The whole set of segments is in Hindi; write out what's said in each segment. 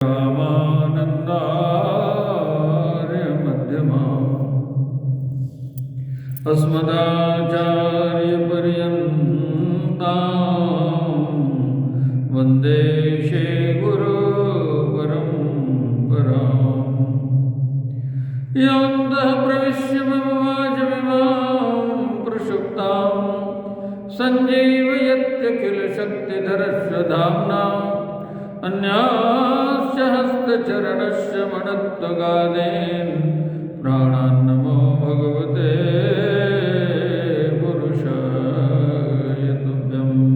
रामानन्दार्य मध्यमाम् अस्मदाचार्यपर्यन्तां वन्दे श्रीगुरुपरम्पराम्। योऽन्तः प्रविश्य मम वाचमिमां प्रसुप्तां सञ्जीवयत्यखिलशक्तिधरस्वधाम्ना अन्याश्च हस्तचरणश्च मणत्वगादेन प्राणान्नमो भगवते पुरुषाय तुभ्यम्।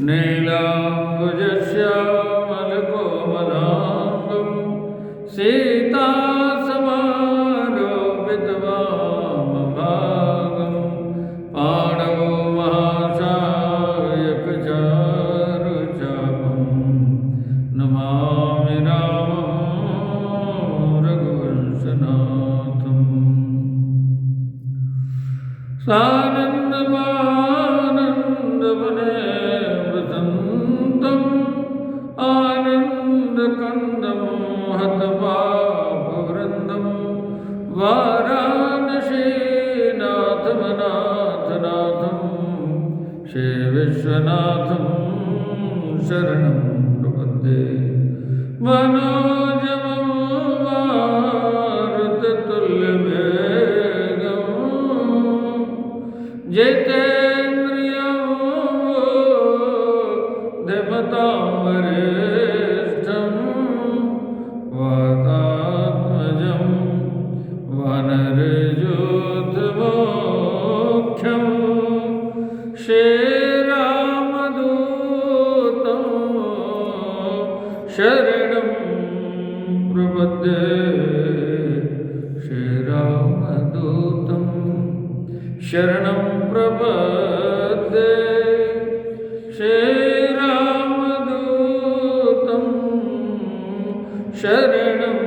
नीलाम्बुजश्यामलकोमलाङ्गं सीतासमारोपितवामभागं पाणौ महासायकचारुचापं नमामि रामं रघुवंशनाथम्। सानन्दमानन्दवने वसन्तम् आनन्दकन्दं हतपापवृन्दं वाराणसीनाथमनाथनाथं श्रीविश्वनाथं शरणं प्रपद्ये। मनोजवं मारुततुल्यवेगं जितेन्द्रियं देवतां वरिष्ठं वातात्मजं वानरयूथमुख्यं श्रीरामदूतं शरणं प्रपद्ये। श्रीरामदूतं शरणं प्रपद्ये। श्रीरामदूतं शरणं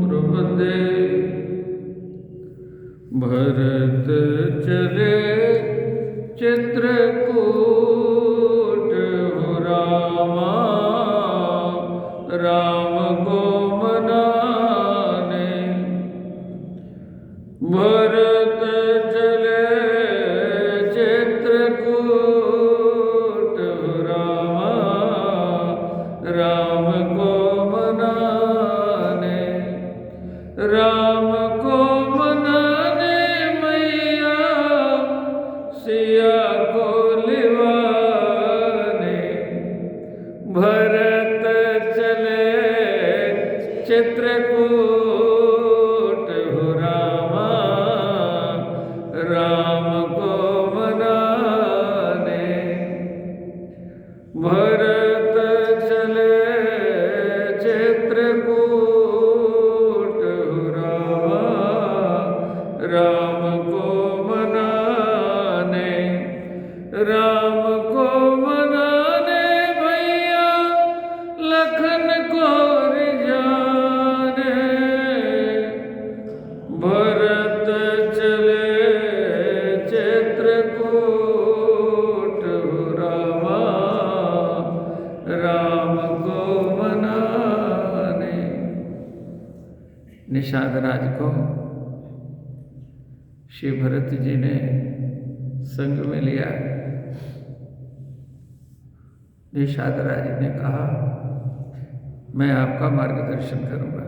प्रपद्ये। भरत चले चित्रकूट हो रामा राम को मनाने। भरत चले चित्रकूट हो रामा राम को मनाने। राम को मनाने मैया सिया को लिवाने। भरत चले चित्रकूट हो रामा राम को मनाने। भरत चले चित्रकूट हो रामा राम को मनाने। राम को मनाने भैया लखन को रिझाने। भरत चले चित्रकूट हो रामा राम को मनाने। निषाद राज को श्री भरत जी ने संग में लिया। निषाद राज ने कहा मैं आपका मार्गदर्शन करूंगा।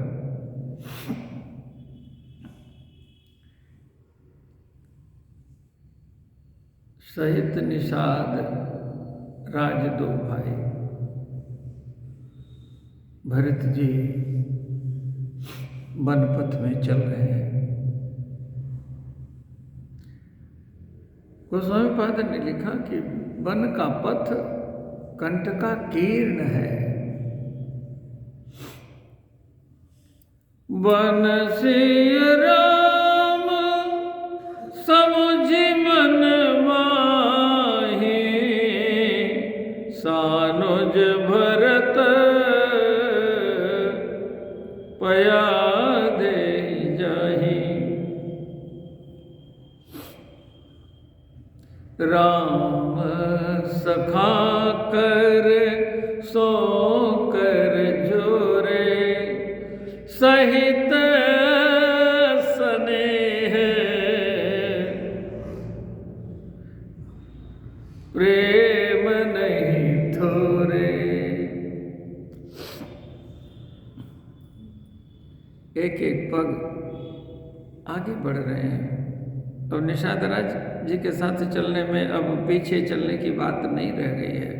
सहित निषाद राज दो भाई भरत जी वनपथ में चल रहे हैं। गोस्वामी पाद ने लिखा कि वन का पथ कंठ का कीर्ण है। वन सिय राम समुझ मन माहि सानुज भरत पया दे जाहि। राम सखा कर सो कर जोरे सहित स्नेह प्रेम नहीं थोरे। एक एक पग आगे बढ़ रहे हैं। अब निषाद राज जी के साथ चलने में अब पीछे चलने की बात नहीं रह गई है।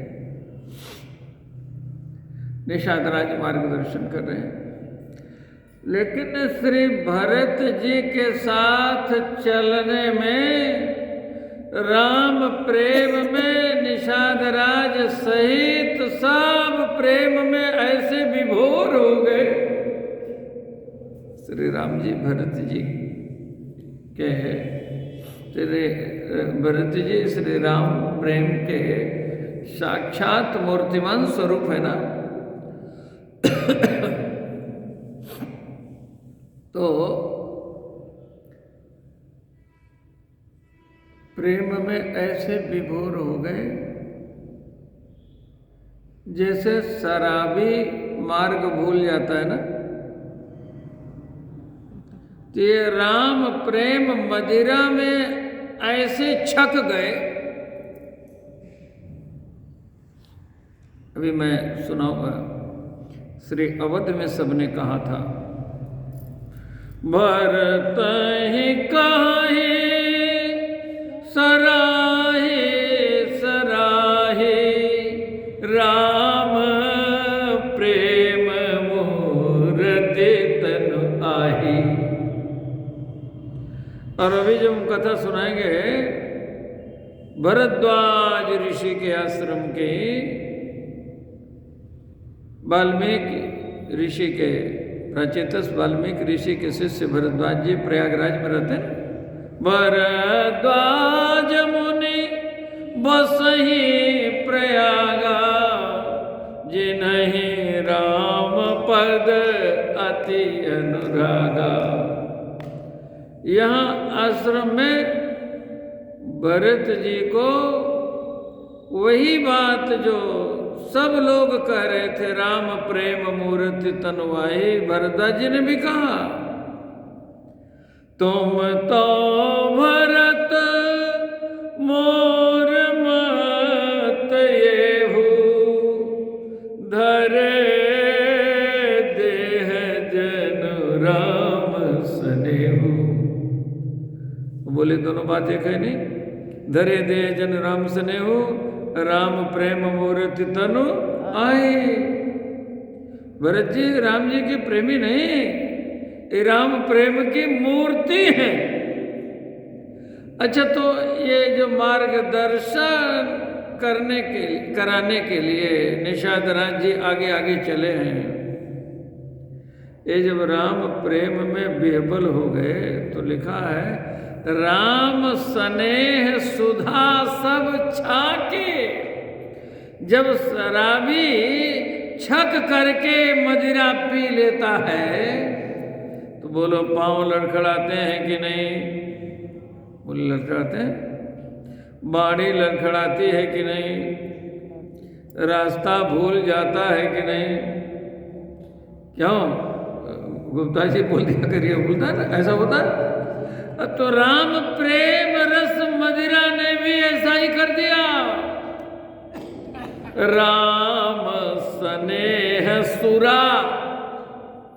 निषाद राज मार्गदर्शन कर रहे हैं, लेकिन श्री भरत जी के साथ चलने में राम प्रेम में निषाद राज सहित सब प्रेम में ऐसे विभोर हो गए। श्री राम जी भरत जी के श्री भरत जी श्री राम प्रेम के साक्षात मूर्तिमान स्वरूप है ना। तो प्रेम में ऐसे विभोर हो गए जैसे शराबी मार्ग भूल जाता है ना। तो ये राम प्रेम मदिरा में ऐसे छक गए। अभी मैं सुनाऊंगा। श्री अवध में सबने कहा था, भरत ही काहे सराहे सराहे राम प्रेम मूर्ति तनु आही। और अभी जो हम कथा सुनाएंगे भरद्वाज ऋषि के आश्रम के वाल्मीकि ऋषि के प्राचेतस वाल्मीकि ऋषि के शिष्य भरद्वाज जी प्रयागराज में रहते हैं। भरद्वाज मुनि बसहि प्रयागा जिन्हि राम पद अति अनुरागा। यहाँ आश्रम में भरत जी को वही बात जो सब लोग कह रहे थे, राम प्रेम मूर्ति तनुआई, भरद्वाज जी ने भी कहा, तुम तो भरत मोर मत येहु धरे देह जन राम स्नेहु। बोले दोनों बात एक है नहीं। धरे देह जन राम स्नेहु, राम प्रेम मूर्ति तनु आए। भरत जी राम जी के प्रेमी नहीं, ये राम प्रेम की मूर्ति है। अच्छा, तो ये जो मार्गदर्शन कराने के लिए निषाद राज जी आगे आगे चले हैं। ये जब राम प्रेम में बेबल हो गए तो लिखा है, राम स्नेह सुधा सब छाके। जब शराबी छक करके मदिरा पी लेता है तो बोलो पांव लड़खड़ाते हैं कि नहीं? बोले लड़खड़ाते हैं। बाड़ी लड़खड़ाती है कि नहीं? रास्ता भूल जाता है कि नहीं? क्यों? गुप्ता जी बोल दिया करिए, बोलता है ना, ऐसा होता है। तो राम प्रेम रस मदिरा ने भी ऐसा ही कर दिया। राम स्नेह सुरा,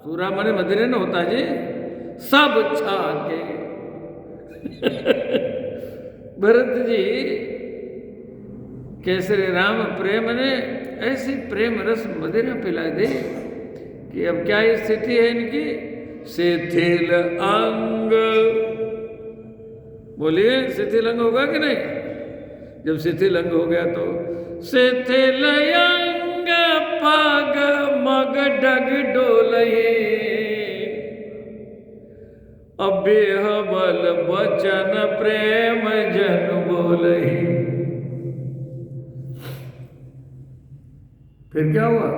सुरा माने मदिरे न होता जी, सब छाके। भरत जी केसरी राम प्रेम ने ऐसी प्रेम रस मदिरा पिला दी कि अब क्या स्थिति है इनकी? शिथिल अंग। बोलिए शिथिल अंग होगा कि नहीं? जब शिथिल अंग हो गया तो शिथिल अंग पग मग डग डोलही, अबेह बल बचन प्रेम जन बोलही। फिर क्या हुआ?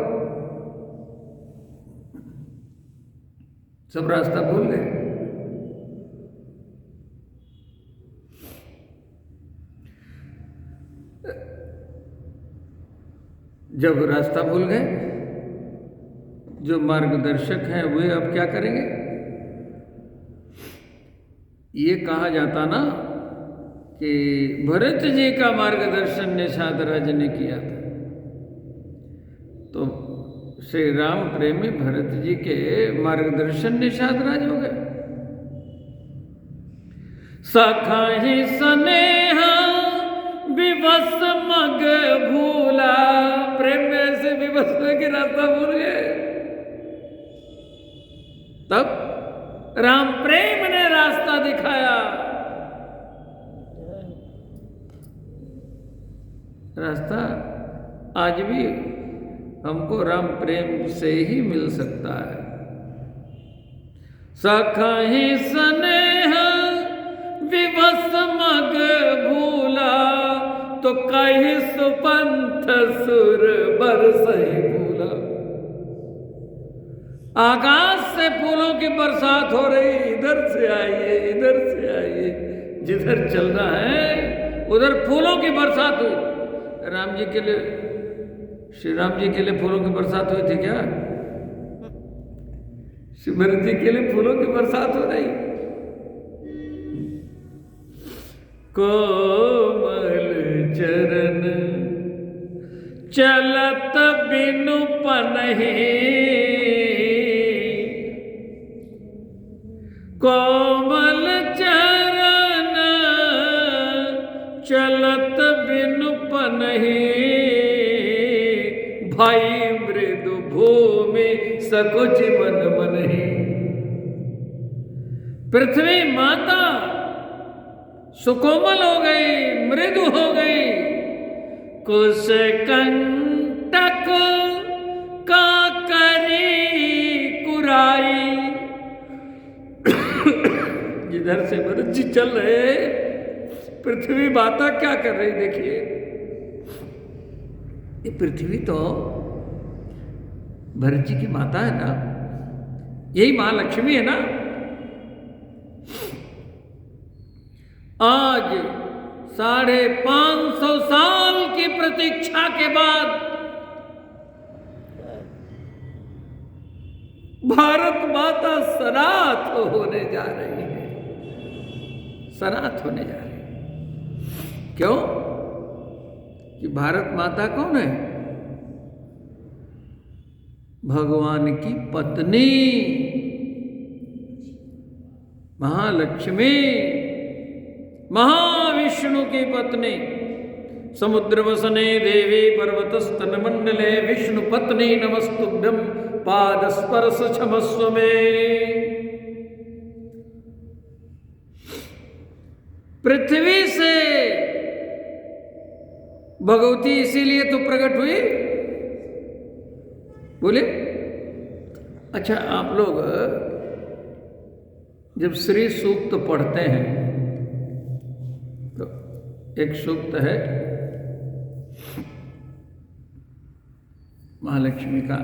सब रास्ता भूल गए। जब रास्ता भूल गए, जो मार्गदर्शक हैं वे अब क्या करेंगे? ये कहा जाता ना कि भरत जी का मार्गदर्शन निषाद राज ने किया था। तो श्री राम प्रेमी भरत जी के मार्गदर्शन निषाद राज हो गए। सखा ही स्नेहा विवश मग भूला, प्रेम में से विवश में के रास्ता भूल गए। तब राम प्रेम ने रास्ता दिखाया। रास्ता आज भी हमको राम प्रेम से ही मिल सकता है। सखा ही स्नेह विवश मग भूला, तो कहीं सुपंथ सुर बरसई भूला। आकाश से फूलों की बरसात हो रही, इधर से आइए, इधर से आइए, जिधर चलना है उधर फूलों की बरसात हुई। राम जी के लिए, श्री राम जी के लिए फूलों की बरसात हुई थी क्या? श्री भरत जी के लिए फूलों की बरसात हो रही। कोमल चरण चलत बिनु पनहि, कोमल चरण चलत बिनु पनहि, भाई मृदु भूमि सकुच मन मनहि। पृथ्वी माता सुकोमल हो गई, मृदु हो गई। कुश कंटक का करी कुराई। जिधर से भरत जी चल रहे, पृथ्वी माता क्या कर रही देखिए। ये पृथ्वी तो भरत जी की माता है ना, यही महालक्ष्मी है ना। आज 550 साल की प्रतीक्षा के बाद भारत माता सनाथ होने जा रही है, सनाथ होने जा रही है। क्यों? कि भारत माता कौन है? भगवान की पत्नी महालक्ष्मी, महाविष्णु की पत्नी। समुद्र वसने देवी पर्वतस्तन मंडले विष्णु पत्नी नमस्तुभ्यं पाद स्पर्श क्षमस्व में। पृथ्वी से भगवती इसीलिए तो प्रकट हुई। बोले अच्छा, आप लोग जब श्री सूक्त पढ़ते हैं तो एक सूक्त है महालक्ष्मी का,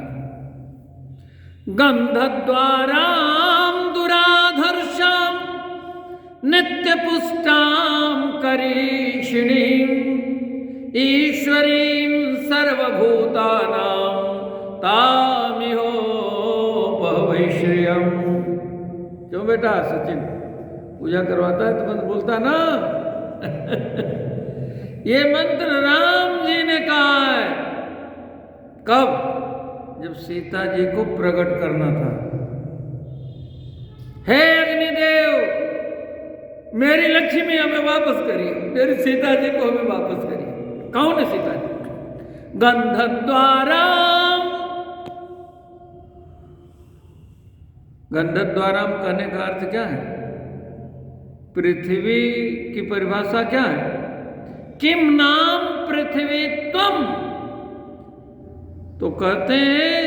गंधद्वारां दुराधर्षां नित्य पुष्टां करीषिणीं ईश्वरीं सर्वभूतानां तामिहो भवैश्रियम्। क्यों बेटा सचिन पूजा करवाता है तो मंत्र बोलता ना। ये मंत्र राम जी ने कहा है। कब? जब सीता जी को प्रकट करना था। हे अग्निदेव, मेरी लक्ष्मी हमें वापस करिए, मेरी सीता जी को हमें वापस करिए। कौन है सीता जी? गंधद्वाराम, गंधद्वाराम कहने का अर्थ क्या है? पृथ्वी की परिभाषा क्या है? किम नाम पृथ्वी त्वम। तो कहते हैं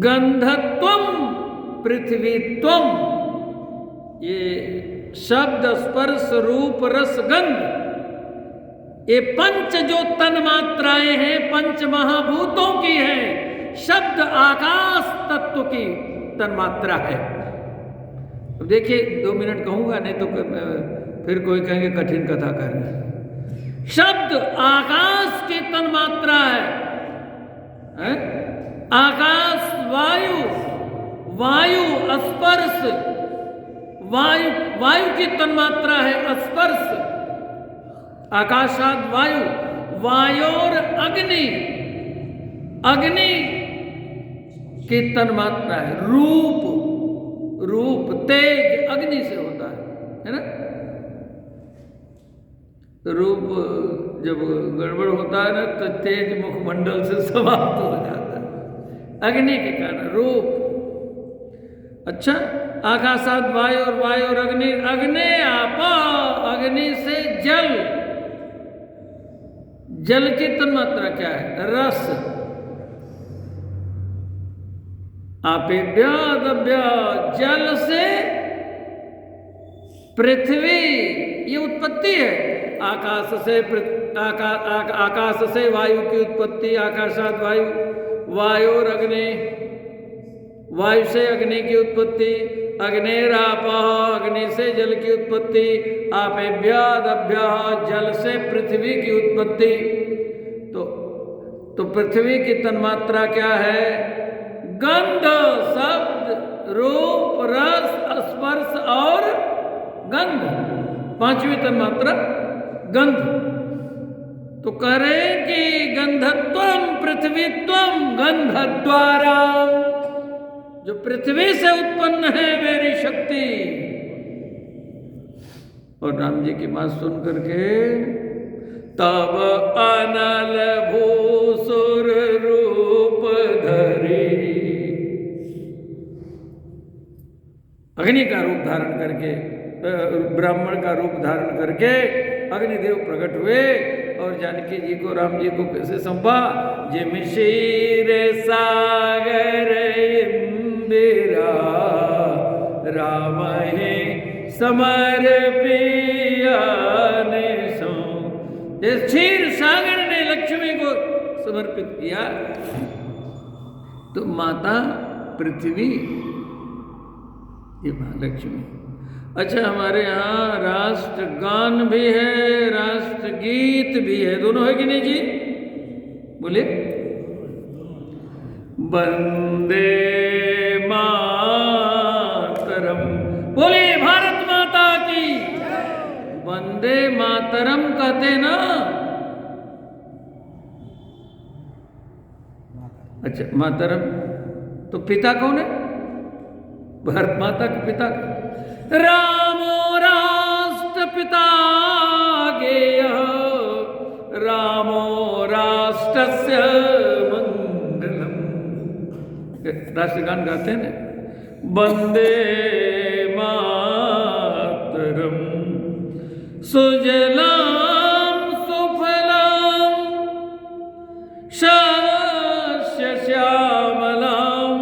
गंधत्वम पृथ्वी त्वम। ये शब्द स्पर्श रूप रस गंध, ये पंच जो तन मात्राएं हैं पंच महाभूतों की हैं। शब्द आकाश तत्व की तन मात्रा है। अब देखिए 2 मिनट कहूंगा, नहीं तो फिर कोई कहेंगे कठिन कथा कर रहे हैं। शब्द आकाश की तन्मात्रा है? आकाश वायु, वायु स्पर्श, वायु की तन्मात्रा है स्पर्श, आकाशाद वायु, वायोर अग्नि, अग्नि की तन्मात्रा है। रूप, रूप तेज अग्नि से होता है ना? रूप जब गड़बड़ होता है ना तो तेज मुखमंडल से समाप्त हो जाता है, अग्नि के कारण रूप। अच्छा, आकाशात वायु और वायु और अग्नि, अग्नि आपा, अग्नि से जल, जल की तन्मात्रा क्या है? रस। आपेभ्य जल से पृथ्वी, ये उत्पत्ति है। आकाश से आकाश से वायु की उत्पत्ति, आकाशात वायु, वायु और अग्नि, वायु से अग्नि की उत्पत्ति, अग्निरापः, अग्नि से जल की उत्पत्ति, आपेभ्य जल से पृथ्वी की उत्पत्ति। तो पृथ्वी की तन्मात्रा क्या है? गंध, शब्द, रूप, रस, स्पर्श और गंध, पांचवी तन्मात्रा गंध। तो कह रहे कि गंधत्वम पृथ्वीत्वम गंधद्वारा, जो पृथ्वी से उत्पन्न है मेरी शक्ति। और राम जी की बात सुन करके तब अनल भूसुर रूप धरी, अग्नि का रूप धारण करके, ब्राह्मण का रूप धारण करके अग्निदेव प्रकट हुए और जानकी जी को, राम जी को कैसे संपा? जिम शीर सागर इंदिरा राम ही समर पिया ने सो, क्षीर सागर ने लक्ष्मी को समर्पित किया। तो माता पृथ्वी, ये महालक्ष्मी। अच्छा, हमारे यहाँ राष्ट्रगान भी है, राष्ट्रगीत भी है, दोनों है कि नहीं जी? बोलिए। वंदे मातरम, बोलिए भारत माता की। वंदे मातरम कहते ना? अच्छा, मातरम तो पिता कौन है? भारत माता के पिता रामो राष्ट्रपिता गेय, रामो राष्ट्रस्य मंगलम। राष्ट्रगान गाते हैं ना? वंदे मातरम सुजलाम सुफलाम शस्य श्यामलाम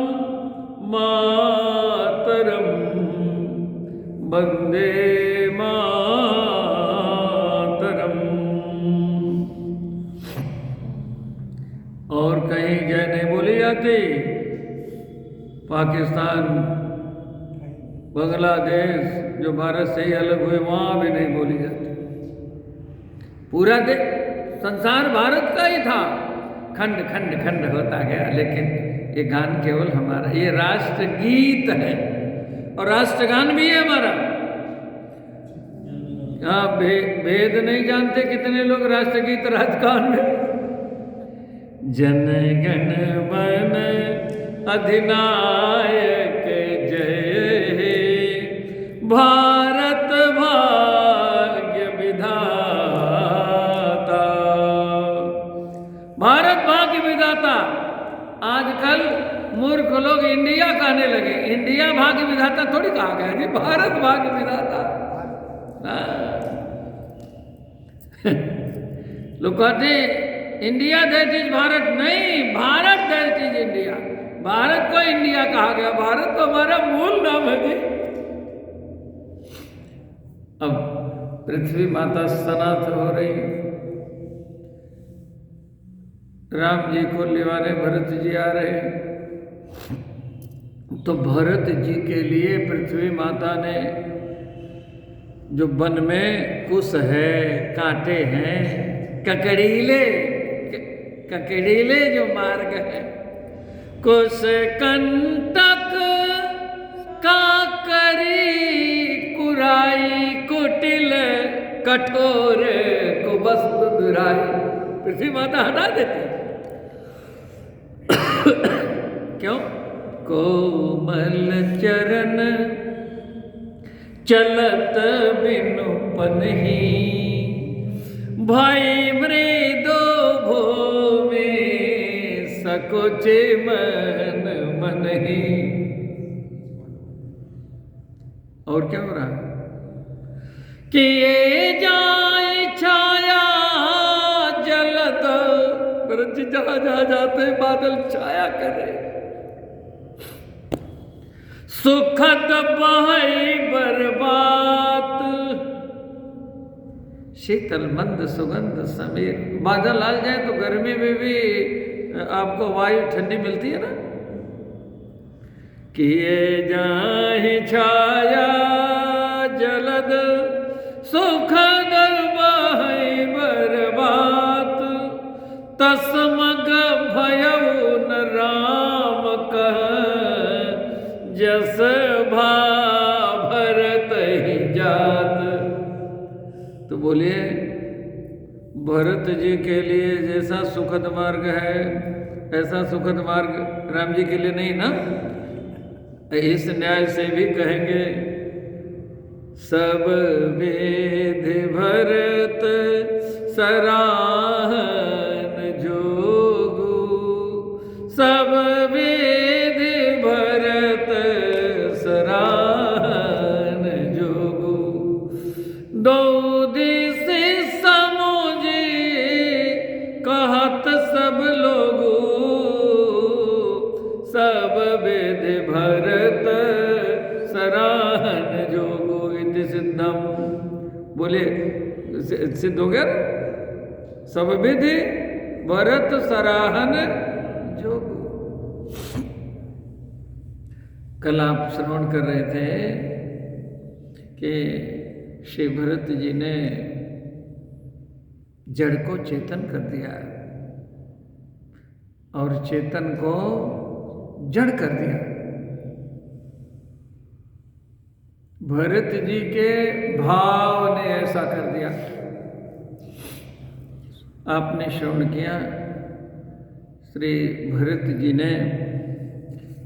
मातरम वंदे मातरम। और कहीं जय नहीं बोली जाती। पाकिस्तान, बांग्लादेश जो भारत से ही अलग हुए, वहां भी नहीं बोली जाती। पूरा संसार भारत का ही था, खंड खंड खंड होता गया, लेकिन ये गान केवल हमारा, ये राष्ट्रगीत है और राष्ट्रगान भी है हमारा। हाँ, भेद नहीं जानते कितने लोग राष्ट्रगीत राजगान में। जन गण मन अधिनायक जय हे, भारत भाग्य विधाता, भारत भाग्य विधाता। आजकल मूर्ख लोग इंडिया कहने लगे। इंडिया भाग्य विधाता थोड़ी कहा गया जी, भारत भाग्य विधाता। लोग कहते इंडिया दैट इज भारत, नहीं, Bharat that is India. Bharat को इंडिया कहा गया, भारत तो हमारा मूल नाम है जी। अब पृथ्वी माता सनाथ हो रही, राम जी को लिवाने भरत जी आ रहे। तो भरत जी के लिए पृथ्वी माता ने जो वन में कुश है, कांटे हैं, ककड़ीले जो मार्ग है, कुश कंटक काकरी कुराई कुटिल कठोर कुबस्त दुराई। पृथ्वी माता हटा देती क्यों? कोमल चरण चलत बिनु पनहि, भाई मृदो भूमि सकुच मन मनहि। और क्या हो रहा है? किए जाए छाया जलद, ब्रज जहां जहां जाते बादल छाया करे, सुखद बहई बरबात, शीतल मंद सुगंध समीर। बादल आ जाए तो गर्मी में भी आपको वायु ठंडी मिलती है ना। किए जाहि छाया जलद, सुखद बहई बरबात, तस्मग भयउ न राम कह, जस भा भरत ही जात। तो बोलिए, भरत जी के लिए जैसा सुखद मार्ग है ऐसा सुखद मार्ग राम जी के लिए नहीं ना। इस न्याय से भी कहेंगे, सब वेद भरत सराहन जोगु, सब वेद भरत सराहन जोगु, दो दिस समुझे कहत सब लोगु, सब वेद भरत सराहन जोगु। इति सिद्धम। बोले सिद्ध हो गया, सब विधि भरत सराहन जोगु। कल आप श्रवण कर रहे थे कि श्री भरत जी ने जड़ को चेतन कर दिया और चेतन को जड़ कर दिया। भरत जी के भाव ने ऐसा कर दिया। आपने श्रवण किया, श्री भरत जी ने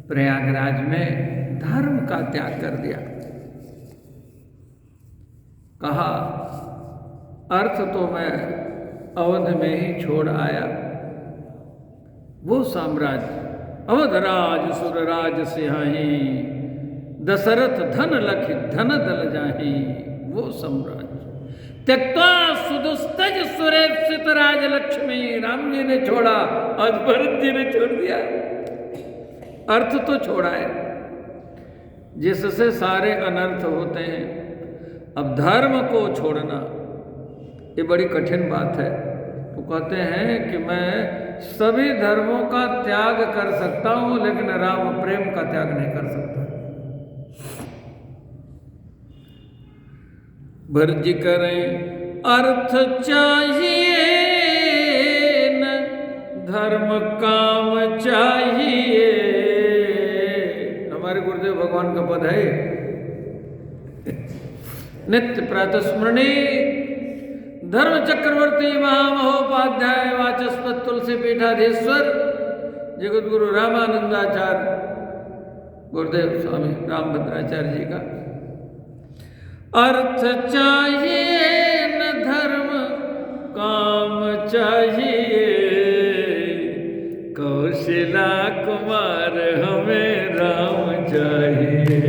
प्रयागराज में धर्म का त्याग कर दिया। कहा, अर्थ तो मैं अवध में ही छोड़ आया, वो साम्राज्य अवधराज सुरराज सिंहाही, दशरथ धन लख धन दल जाही, वो साम्राज्य त्यक्ता सुदुस्तज सुरेक्षित राज लक्ष्मी। राम जी ने छोड़ा, आज भरत जी ने छोड़ दिया। अर्थ तो छोड़ा है जिससे सारे अनर्थ होते हैं। अब धर्म को छोड़ना ये बड़ी कठिन बात है। तो कहते हैं कि मैं सभी धर्मों का त्याग कर सकता हूं, लेकिन राम प्रेम का त्याग नहीं कर सकता। भरत जी कह रहे हैं, अर्थ चाहिए न धर्म काम चाहिए। हमारे गुरुदेव भगवान का पद है, नित्य प्रातः स्मरणी धर्म चक्रवर्ती महामहोपाध्याय वाचस्पत तुलसी पीठाधीश्वर जगत गुरु रामानंदाचार्य गुरुदेव स्वामी रामभद्राचार्य जी का। अर्थ चाहिए न धर्म काम चाहिए, कौशला कुमार हमें राम चाहिए,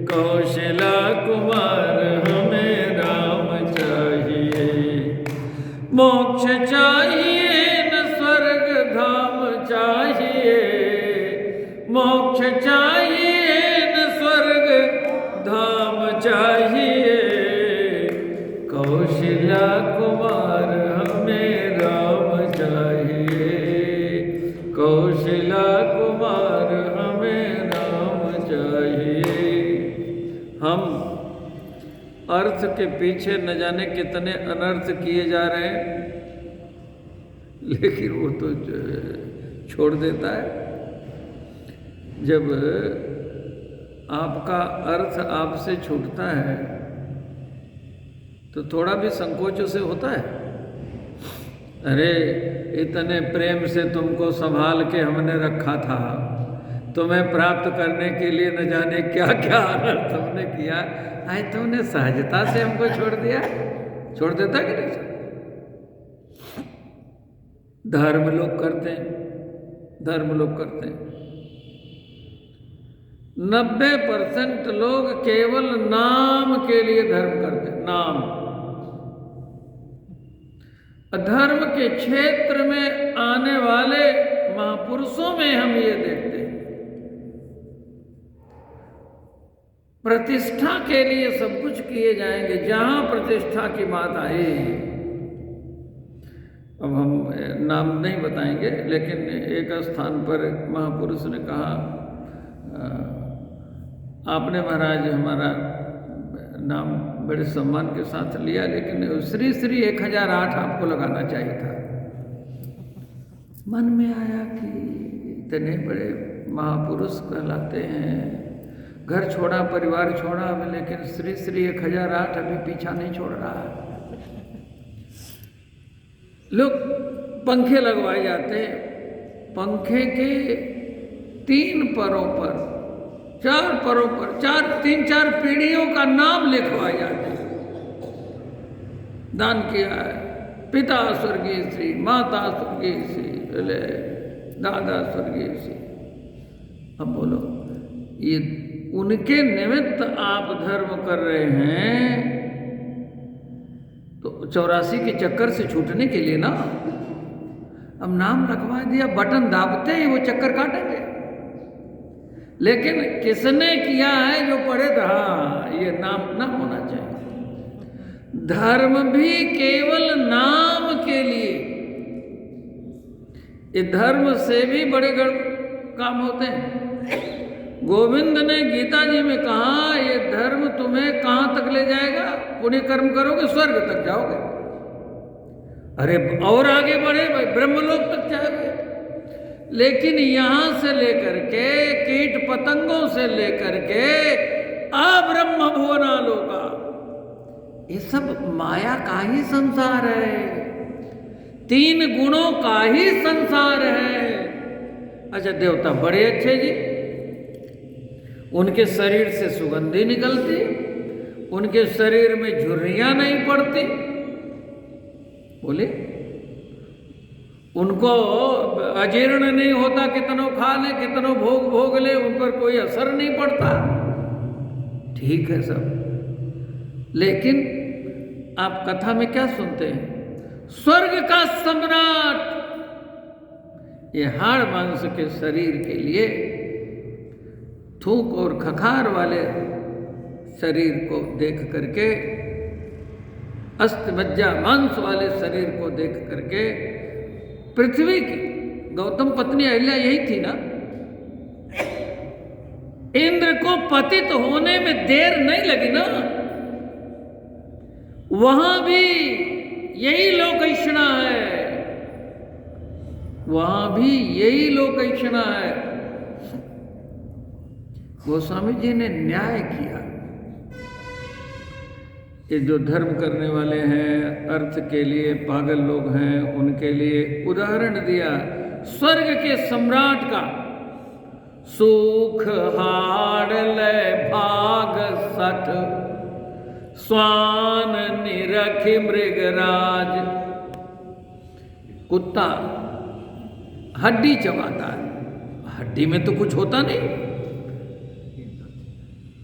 कौशला कुमार हमें राम चाहिए। मोक्ष चाहिए न स्वर्ग धाम चाहिए, मोक्ष चाहिए न स्वर्ग धाम चाहिए, कौशल्या कुमार हमें राम चाहिए, कौशल्या कुमार हमें राम चाहिए। हम अर्थ के पीछे न जाने कितने अनर्थ किए जा रहे हैं। लेकिन वो तो छोड़ देता है। जब आपका अर्थ आपसे छूटता है तो थोड़ा भी संकोच से होता है। अरे इतने प्रेम से तुमको संभाल के हमने रखा था, तुम्हें प्राप्त करने के लिए न जाने क्या क्या अनर्थ हमने किया, आज तुमने सहजता से हमको छोड़ दिया। छोड़ देता कि नहीं? धर्म लोग करते हैं, धर्म लोग करते हैं। 90% लोग केवल नाम के लिए धर्म करते हैं, नाम। अधर्म के क्षेत्र में आने वाले महापुरुषों में हम ये देखते हैं, प्रतिष्ठा के लिए सब कुछ किए जाएंगे। जहां प्रतिष्ठा की बात आई, अब हम नाम नहीं बताएंगे, लेकिन एक स्थान पर महापुरुष ने कहा, आपने महाराज हमारा नाम बड़े सम्मान के साथ लिया, लेकिन श्री श्री 1008 आपको लगाना चाहिए था। मन में आया कि इतने बड़े महापुरुष कहलाते हैं, घर छोड़ा, परिवार छोड़ा, लेकिन श्री श्री 1008 अभी पीछा नहीं छोड़ रहा। लोग पंखे लगवाए जाते हैं, पंखे के 3 परों पर, 4 परों पर 3-4 पीढ़ियों का नाम लिखवाए जाते हैं। दान किया है पिता स्वर्गीय श्री, माता स्वर्गीय श्री, दादा स्वर्गीय श्री। अब बोलो, ये उनके निमित्त आप धर्म कर रहे हैं तो 84 के चक्कर से छूटने के लिए ना। अब नाम रखवा दिया, बटन दाबते ही वो चक्कर काटेंगे। लेकिन किसने किया है? जो पढ़े था, ये नाम ना होना चाहिए। धर्म भी केवल नाम के लिए, ये धर्म से भी बड़े काम होते हैं। गोविंद ने गीता जी में कहा, ये धर्म तुम्हें कहां तक ले जाएगा? पुण्य कर्म करोगे स्वर्ग तक जाओगे। अरे और आगे बढ़े भाई, ब्रह्मलोक तक जाओगे। लेकिन यहां से लेकर के कीट पतंगों से लेकर के अब्रह्म भुवनालोका, ये सब माया का ही संसार है, 3 गुणों का ही संसार है। अच्छा, देवता बड़े अच्छे जी, उनके शरीर से सुगंधी निकलती, उनके शरीर में झुर्रियां नहीं पड़ती। बोले उनको अजीर्ण नहीं होता, कितनों खा ले, कितनों भोग ले, उन पर कोई असर नहीं पड़ता। ठीक है सब, लेकिन आप कथा में क्या सुनते हैं? स्वर्ग का सम्राट ये हाड़ मांस के शरीर के लिए, थूक और खखार वाले शरीर को देख करके, अस्त मज्जा मांस वाले शरीर को देख करके, पृथ्वी की गौतम पत्नी अहिल्या यही थी ना। इंद्र को पतित होने में देर नहीं लगी ना, वहां भी यही लोकैषणा है, वहां भी यही लोकैषणा है। गोस्वामी जी ने न्याय किया। ये जो धर्म करने वाले हैं, अर्थ के लिए पागल लोग हैं, उनके लिए उदाहरण दिया स्वर्ग के सम्राट का। सुख हाड़ ले भाग सठ, स्वान निरखि मृगराज। कुत्ता हड्डी चबाता है, हड्डी में तो कुछ होता नहीं,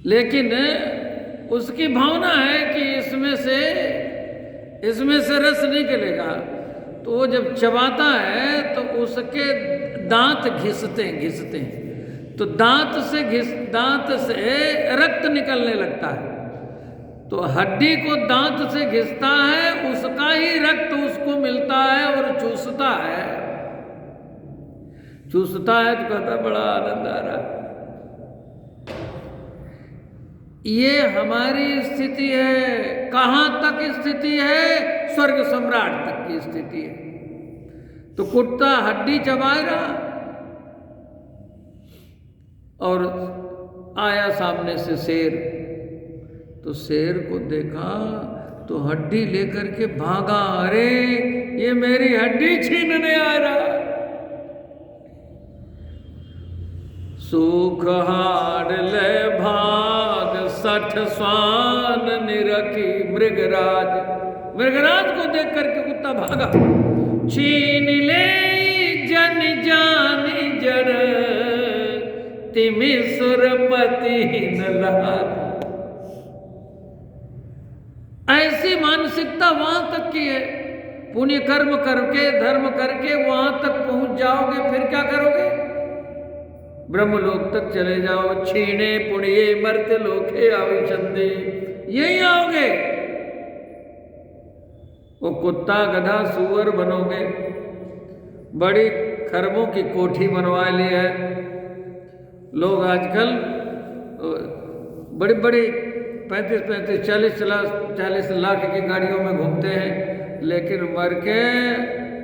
लेकिन उसकी भावना है कि इसमें से रस निकलेगा, तो वो जब चबाता है तो उसके दांत घिसते हैं, तो दांत से रक्त निकलने लगता है। तो हड्डी को दांत से घिसता है, उसका ही रक्त उसको मिलता है और चूसता है तो कहता बड़ा आनंद आ रहा। ये हमारी स्थिति है। कहां तक स्थिति है? स्वर्ग सम्राट तक की स्थिति है। तो कुत्ता हड्डी चबाएगा। और आया सामने से शेर, तो शेर को देखा तो हड्डी लेकर के भागा, अरे ये मेरी हड्डी छीनने आ रहा। सूख हाड़ ले भाग 60 स्वान निरखी मृगराज। मृगराज को देख करके कुत्ता भागा। छीन ले जन जान जड़ तिमि सुरपति न लाग। ऐसी मानसिकता वहां तक की है। पुण्य कर्म करके धर्म करके वहां तक पहुंच जाओगे, फिर क्या करोगे? ब्रह्मलोक तक चले जाओ। छीणे पुण्ये मर्त्य लोके आविशन्ति, यही आओगे। वो कुत्ता गधा सुअर बनोगे। बड़ी खरबों की कोठी बनवा ली है लोग आजकल। बड़ी बड़ी 35-40 लाख की गाड़ियों में घूमते हैं, लेकिन मर के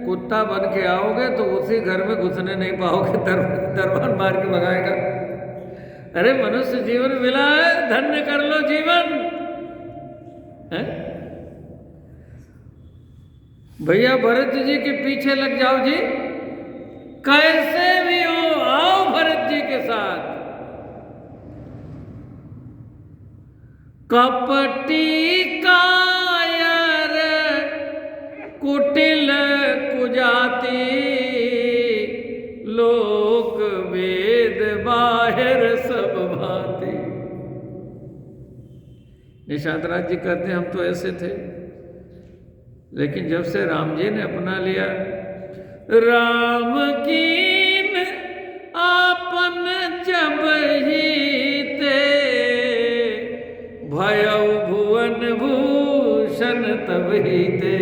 कुत्ता बन के आओगे तो उसी घर में घुसने नहीं पाओगे, दरबार मार के भगाएगा। अरे मनुष्य जीवन मिला है, धन्य कर लो जीवन है? भैया भरत जी के पीछे लग जाओ जी, कैसे भी हो आओ भरत जी के साथ। कपटी कायर कुटिल कुजाति लोक वेद बाहिर सब भांति। निषाद राज जी कहते हैं हम तो ऐसे थे, लेकिन जब से राम जी ने अपना लिया, राम कीन आपन जब ही ते भयउ भुवन भूषण तब ही ते।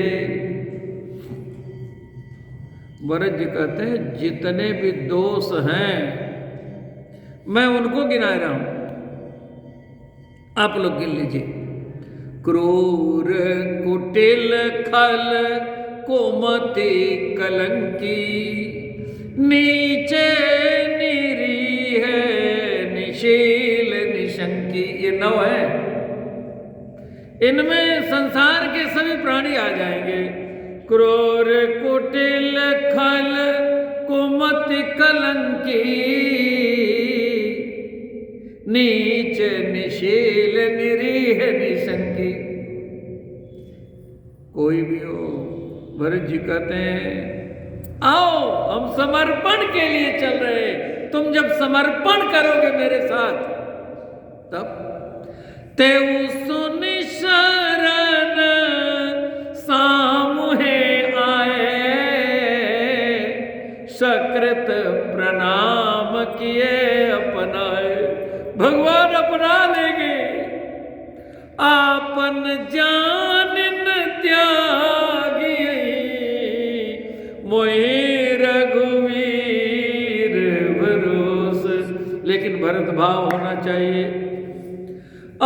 भरत जी कहते हैं जितने भी दोष हैं मैं उनको गिना रहा हूं, आप लोग गिन लीजिए। क्रूर कुटिल खल कोमति कलंकी नीचे निरी है निशील निशंकी। ये 9 है, इनमें संसार के सभी प्राणी आ जाएंगे। क्रूर कुटिल खल कुमति कलंकी नीच निशील निरीह निशंकी। कोई भी हो, भरत जी कहते हैं आओ हम समर्पण के लिए चल रहे। तुम जब समर्पण करोगे मेरे साथ, तब तेऊ सुन शरण सामुहे आए सकृत प्रणाम किए अपनाए। भगवान अपना लेंगे। आपन जान त्यागी मोहि रघुवीर भरोस। लेकिन भरत भाव होना चाहिए।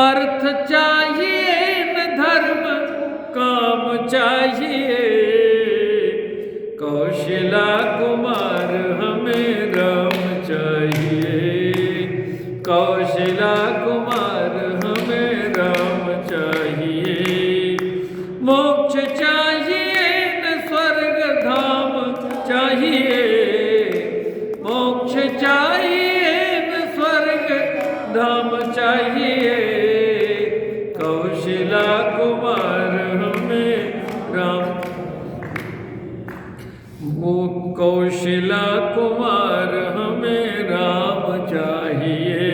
अर्थ चाहिए न धर्म काम चाहिए। कौशला कुमार हमें राम चाहिए। कौशला कुमार हमें राम चाहिए। मोक्ष चाहिए न स्वर्ग धाम चाहिए। मोक्ष चाहिए न स्वर्ग धाम चाहिए। कौशला कुमार हमें राम। कौशला कुमार हमें राम चाहिए।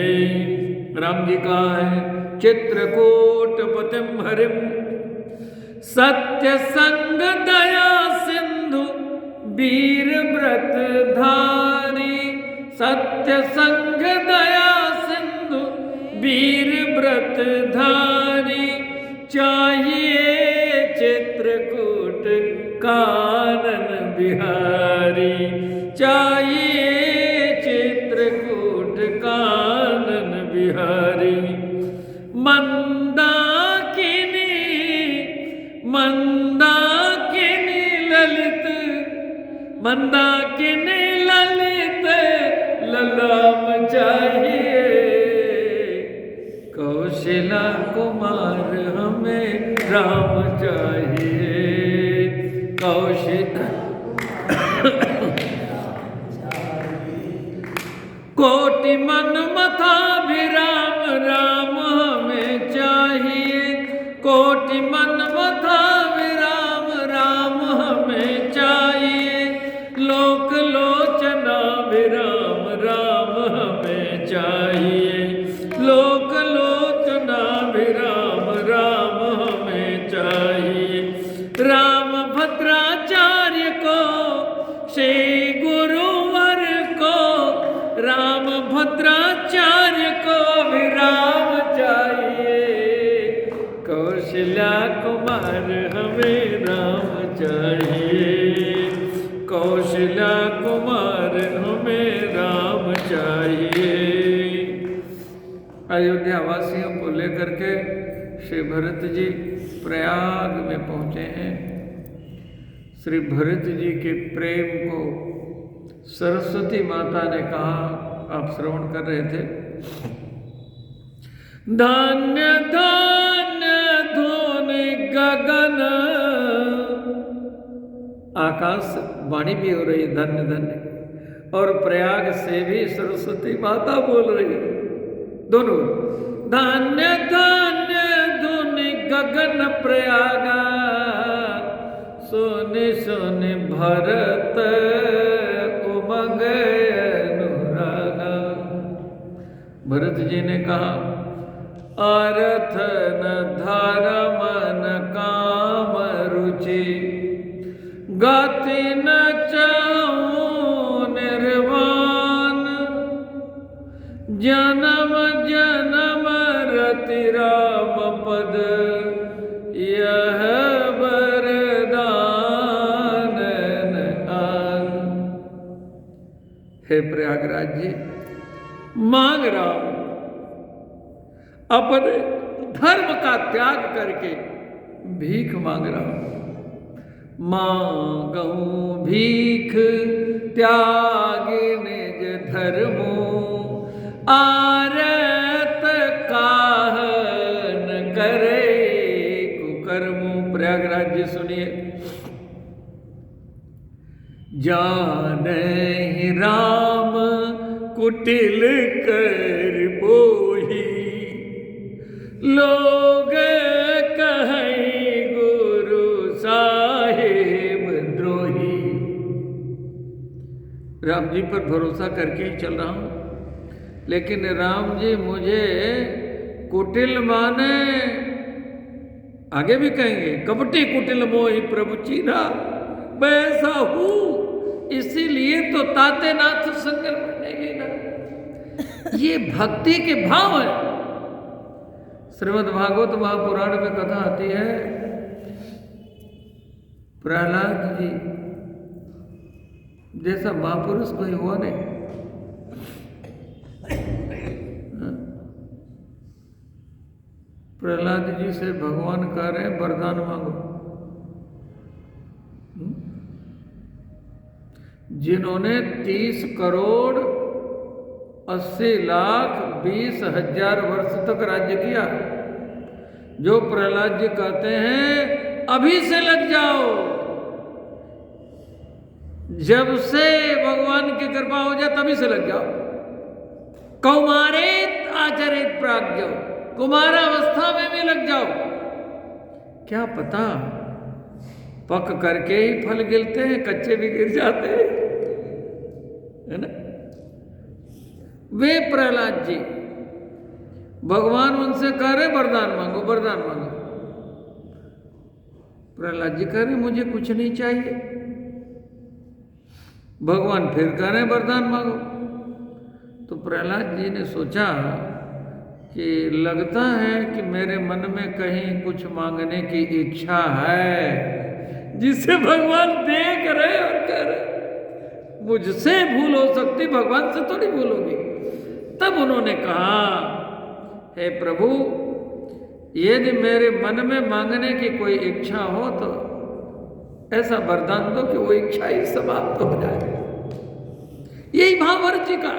राम जी कहाँ है? चित्रकूट पतिम हरिम सत्य संग दया सिंधु वीर व्रत धारी। सत्य संग दया सिंधु वीर व्रत धारी। चाहिए चित्रकूट कानन बिहारी। चाहिए चित्रकूट कानन बिहारी। मंदाकिनी ललित मंदाकिनी हमें राम चाहिए। कौशिक कोटि मन मथा भी राम राम हमें चाहिए। कोटि मन मथा भी राम राम हमें चाहिए। लोक लोचना भी राम राम हमें चाहिए। लोक लोचना भी राम राम हमें चाहिए। राम भद्राचार्य को श्री गुरुवर को राम भद्राचार्य को भी राम चाहिए। कौशल्या कुमार हमें राम चाहिए। कौशल्या कुमार हमें राम चाहिए। अयोध्या वासियों को लेकर के श्री भरत जी प्रयाग में पहुंचे हैं। श्री भरत जी के प्रेम को सरस्वती माता ने कहा, आप श्रवण कर रहे थे, धन्य धन्य धुनि गगन, आकाश वाणी भी हो रही धन्य धन्य, और प्रयाग से भी सरस्वती माता बोल रही है, दोनों धन्य धन्य धुनि गगन प्रयागा, सुनि सुनि भरत उमंग अनुरागा। भरत जी ने कहा, अर्थ न धर्म न काम रुचि, गति न चाहूं निर्वाण, जन्म जन्म रति राम पद, यह वरदान आन। हे प्रयागराज जी, मांग रहा हूं, अपने धर्म का त्याग करके भीख मांग रहा हूं। मांगूं भीख त्याग निज धर्मो, आरत काहन करे कुकर्मो। प्रयागराज जी सुनिए, जानहि राम कुटिल कर बोही, लोग कहीं गुरु साहिब द्रोही। राम जी पर भरोसा करके ही चल रहा हूं, लेकिन राम जी मुझे कुटिल माने, आगे भी कहेंगे, कपटी कुटिल मोहि प्रभु चीरा, मैं ऐसा हूं, इसीलिए तो ताते नाथ संग बनेगी ना। ये भक्ति के भाव है। श्रीमद् भागवत महापुराण में कथा आती है, प्रहलाद जी जैसा महापुरुष कोई हुआ नहीं। प्रहलाद जी से भगवान कह रहे हैं वरदान मांगो। जिन्होंने 30 करोड़ 80 लाख 20 हजार वर्ष तक राज्य किया, जो प्रहलाद जी कहते हैं अभी से लग जाओ, जब से भगवान की कृपा हो जाए तभी से लग जाओ। कौमारेत आचरित प्राज्ञ, कुमारावस्था में भी लग जाओ। क्या पता पक करके ही फल गिरते हैं, कच्चे भी गिर जाते हैं, है ना। वे प्रहलाद जी, भगवान उनसे कह रहे वरदान मांगो वरदान मांगो। प्रहलाद जी कह रहे मुझे कुछ नहीं चाहिए। भगवान फिर कह रहे वरदान मांगो। तो प्रहलाद जी ने सोचा कि लगता है कि मेरे मन में कहीं कुछ मांगने की इच्छा है, जिसे भगवान देख रहे और कह रहे। मुझसे भूल हो सकती, भगवान से थोड़ी भूल होगी। तब उन्होंने कहा, हे प्रभु, यदि मेरे मन में मांगने की कोई इच्छा हो तो ऐसा वरदान दो कि वो इच्छा ही समाप्त हो जाए। यही भाव वर्जी का।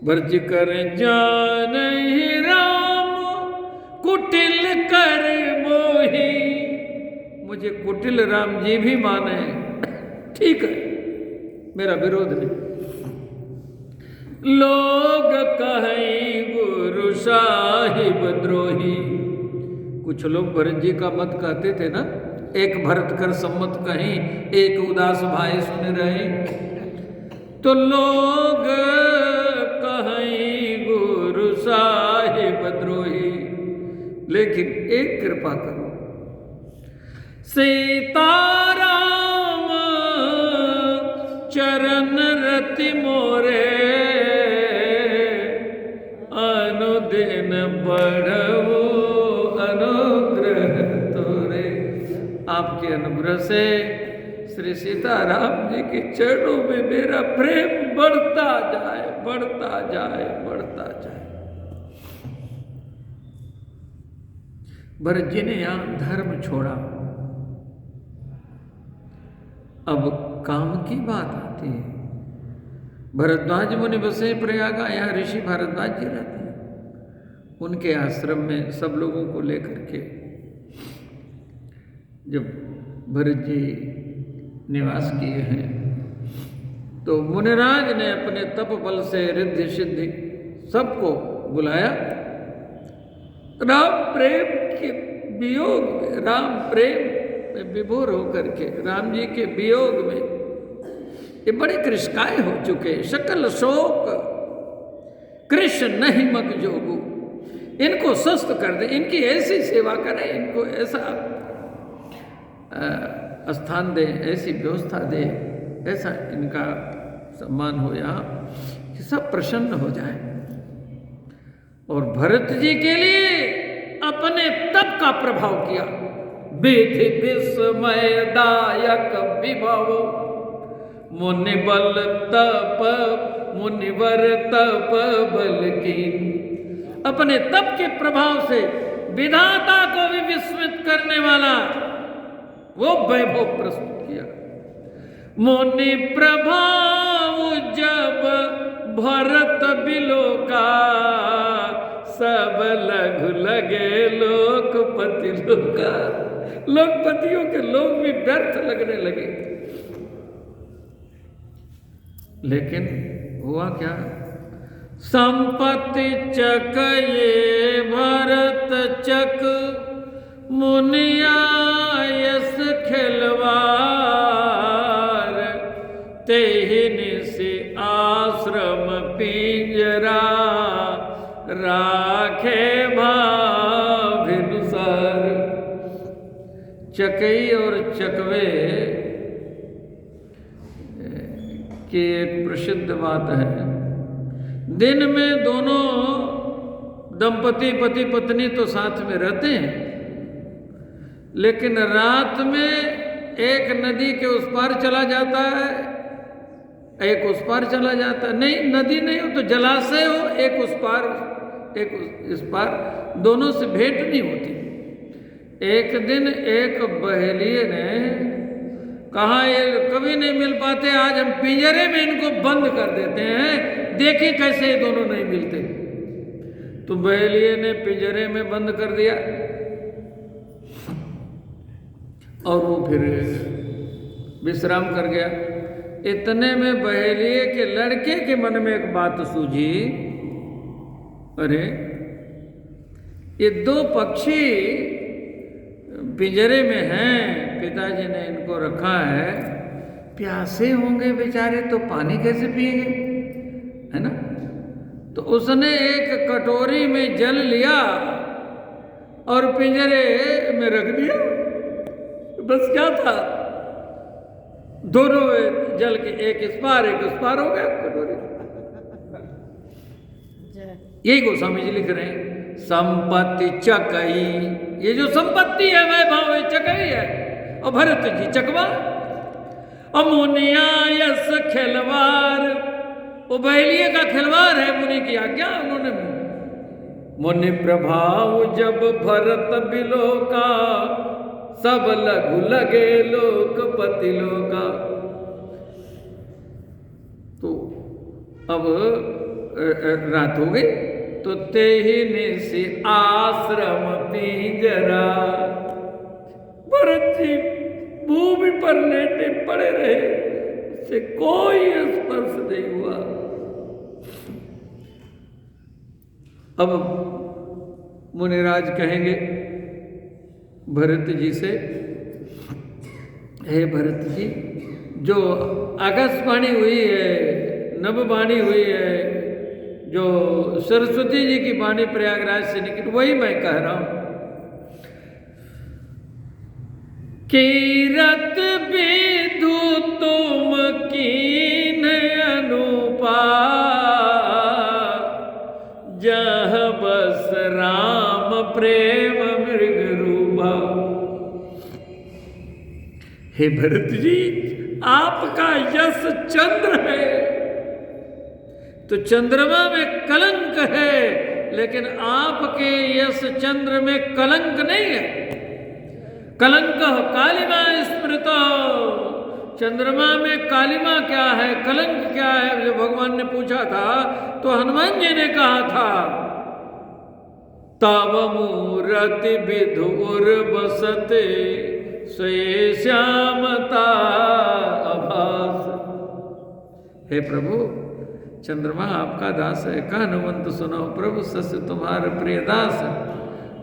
वर्ज कर जान ही राम कुटिल कर मोही, मुझे कुटिल राम जी भी माने, ठीक है, मेरा विरोध नहीं। लोग कहें गुरु साहिब द्रोही, कुछ लोग भरत जी का मत कहते थे ना, एक भरत कर सम्मत कहीं, एक उदास भाई सुन रहे, तो लोग कहें गुरु साहिब द्रोही, लेकिन एक कृपा करो, सीताराम चरण रति मोरे, अनुदिन बढ़ो अनुग्रह तोरे। आपके अनुग्रह से श्री सीताराम जी के चरणों में मेरा प्रेम बढ़ता जाए, बढ़ता जाए, बढ़ता जाए। भरत जी ने यहां धर्म छोड़ा। अब काम की बात आती है। भरद्वाज मुनि बसे प्रयागा, यहाँ ऋषि भरद्वाज जी रहते हैं, उनके आश्रम में सब लोगों को लेकर के जब भरत जी निवास किए हैं, तो मुनिराज ने अपने तप बल से रिद्धि सिद्धि सबको बुलाया। राम प्रेम के वियोग में, राम प्रेम में विभोर होकर के, राम जी के वियोग में ये बड़े कृष्काय हो चुके, सकल शोक कृष्ण नहीं मग जोगु, इनको स्वस्थ कर दे, इनकी ऐसी सेवा करें, इनको ऐसा स्थान दे, ऐसी व्यवस्था दे, ऐसा इनका सम्मान हो यहाँ कि सब प्रसन्न हो जाए। और भरत जी के लिए अपने तप का प्रभाव किया। विधि विस्मयदायक विभव मुनिबल तप, मुनिवर तप बल की, अपने तप के प्रभाव से विधाता को भी विस्मित करने वाला वो वैभव प्रस्तुत किया। मुनि प्रभाव जब भरत बिलोका, सब लघु लगे लोकपति लोका, लोकपतियों के लोग भी व्यर्थ लगने लगे। लेकिन हुआ क्या? संपत्ति चक ये भरत चक, मुनिया यस खिलवार, तेहिन से आश्रम पिंजरा, राखे भाभिनुसार। चकई और चकवे की एक प्रसिद्ध बात है। दिन में दोनों दंपति पति पत्नी तो साथ में रहते हैं, लेकिन रात में एक नदी के उस पार चला जाता है, एक उस पार चला जाता है। नहीं, नदी नहीं हो तो जलाशय हो, एक उस पार एक इस पार, दोनों से भेंट नहीं होती। एक दिन एक बहेलिए ने कहा, ये कभी नहीं मिल पाते, आज हम पिंजरे में इनको बंद कर देते हैं, देखिए कैसे ये दोनों नहीं मिलते। तो बहेलिए ने पिंजरे में बंद कर दिया और वो फिर विश्राम कर गया। इतने में बहेलिए के लड़के के मन में एक बात सूझी, अरे ये दो पक्षी पिंजरे में हैं, पिताजी ने इनको रखा है, प्यासे होंगे बेचारे, तो पानी कैसे पिएंगे, है ना? तो उसने एक कटोरी में जल लिया और पिंजरे में रख दिया। बस क्या था, दोनों जल के एक इस पार एक उस पार हो गया कटोरी। यही गोस्वामी जी लिख रहे हैं, संपत्ति चकई, ये जो संपत्ति है वैभव चकई है, और भरत जी चकवा। अमुनिया यस खिलवार, वो बहेलिए का खिलवार है, मुनि की आज्ञा उन्होंने। मुनि प्रभाव जब भरत बिलोका, सब लघु लगे लोकपति लोका। तो अब रात हो गई, तो ते ही निसी आश्रम पिंजरा। भरत जी भूमि पर लेटे पड़े रहे, उससे कोई स्पर्श नहीं हुआ। अब मुनिराज कहेंगे भरत जी से, हे भरत जी, जो आकाशवाणी हुई है, नभवाणी हुई है, जो सरस्वती जी की वाणी प्रयागराज से निकली, वही मैं कह रहा हूं। कीरत विधु तुम कीन अनुपा, जह बस राम प्रेम मृग रूपा। हे भरत जी, आपका यश चंद्र है, तो चंद्रमा में कलंक है, लेकिन आपके यश चंद्र में कलंक नहीं है। कलंक कालिमा स्मृतो, चंद्रमा में कालिमा क्या है, कलंक क्या है, जो भगवान ने पूछा था तो हनुमान जी ने कहा था, तव मूरति विधुर बसते स्वे श्यामता आभास। हे प्रभु, चंद्रमा आपका दास है, कह हनुमंत सुनो प्रभु सस तुम्हारे प्रिय दास है।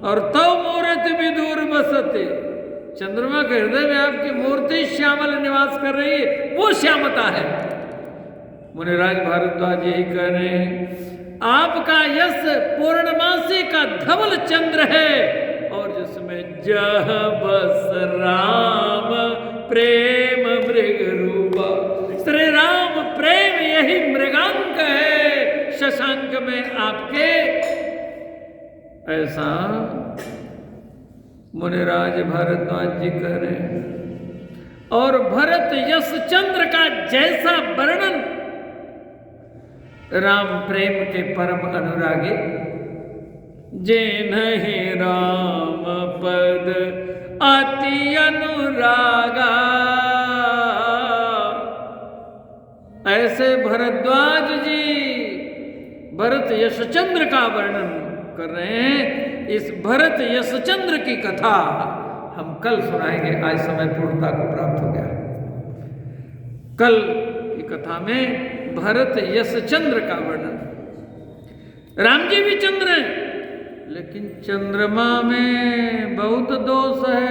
और तव मूरति विधुर बसते, चंद्रमा के हृदय में आपकी मूर्ति श्यामल निवास कर रही है, वो श्यामता है। मुनिराज भारद्वाज यही कह रहे हैं, आपका यश पूर्णमासी का धवल चंद्र है, और जिसमें जह बस राम प्रेम मृग रूपा, श्री राम प्रेम यही मृगांक है शशांक में आपके। ऐसा मुनिराज भारद्वाज जी कह रहे हैं। और भरत यश चंद्र का जैसा वर्णन राम प्रेम के परम अनुरागी, जे नहीं राम पद अति अनुरागा, ऐसे भरद्वाज जी भरत यशचंद्र का वर्णन कर रहे हैं। इस भरत यशचंद्र की कथा हम कल सुनाएंगे, आज समय पूर्णता को प्राप्त हो गया। कल की कथा में भरत यशचंद्र का वर्णन। राम जी भी चंद्र हैं, लेकिन चंद्रमा में बहुत दोष है,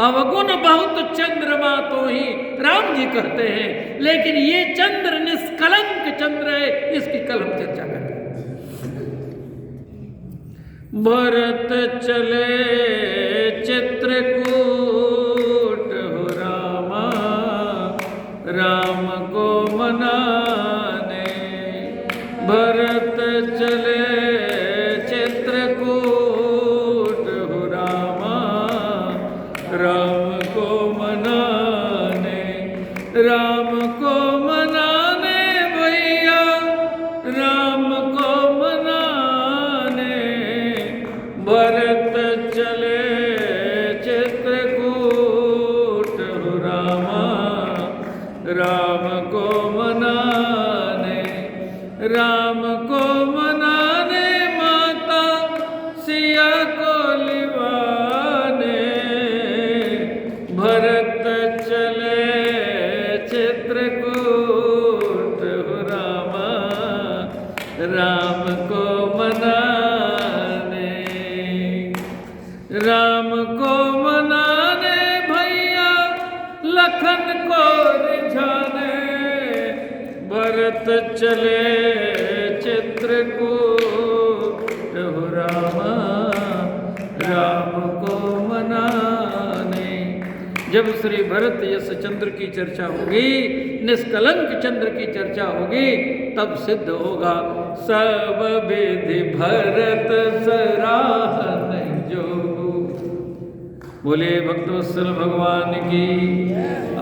अवगुण बहुत चंद्रमा तो ही राम जी कहते हैं, लेकिन ये चंद्र निष्कलंक चंद्र है, इसकी कल हम चर्चा करेंगे। भरत चले चित्रकूट हो रामा, राम को मनाने। भरत चले चित्रकूट हो रामा, राम को मनाने। राम को मनाने भैया, राम को मनाने। भरत चले चित्रकूट हो रामा, राम को मनाने। राम को मनाने माता सिया को लिवाने। भरत चले चित्रकूट हो रामा, राम को मनाने। राम को मनाने भैया, लखन को रिझाने। भरत चले चित्रकूट हो रामा, राम को मनाने। जब श्री भरत यश चंद्र की चर्चा होगी, निष्कलंक चंद्र की चर्चा होगी, तब सिद्ध होगा सब विधि भरत सराहन जो। बोले भक्तवत्सल भगवान की,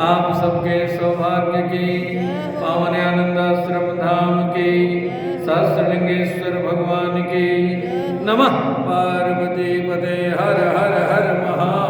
आप सबके सौभाग्य की, पावन आनंदाश्रम धाम की, सहस्रलिंगेश्वर भगवान की। नमः पार्वती पते हर हर हर महा